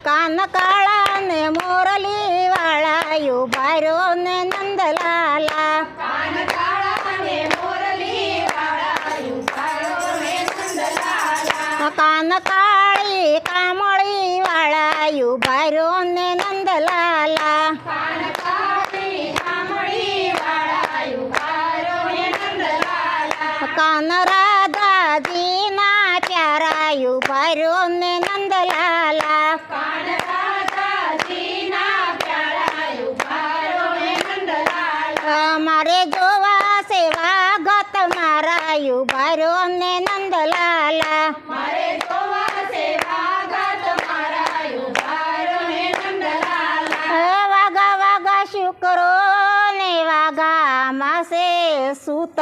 કાન કાળા ને મોરલી વાળા ઉભા રહ્યો ને નંદલાલા કાન કાળા ને મોરલી વાળા ઉભા રહ્યો ને નંદલાલા કાન કાળી કામળી વાળા ઉભા રહ્યો ને નંદલાલા કાન કાળી કામળી વાળા ઉભા રહ્યો ને નંદલાલા કાન રાધાજીના પ્યારા ઉભા રહ્યો ને નંદલાલા કાન રાધાજીના પ્યારા ઉભા રહ્યો ને નંદલાલા મારે જોવા સેવા ગત મારા ઉભા રહ્યો ને નંદલાલા મારે જોવા સેવા ગાત મારા ઉભા રહ્યો ને નંદલાલા વાગા વાગા શુક્રો ને વાગા માસે સૂત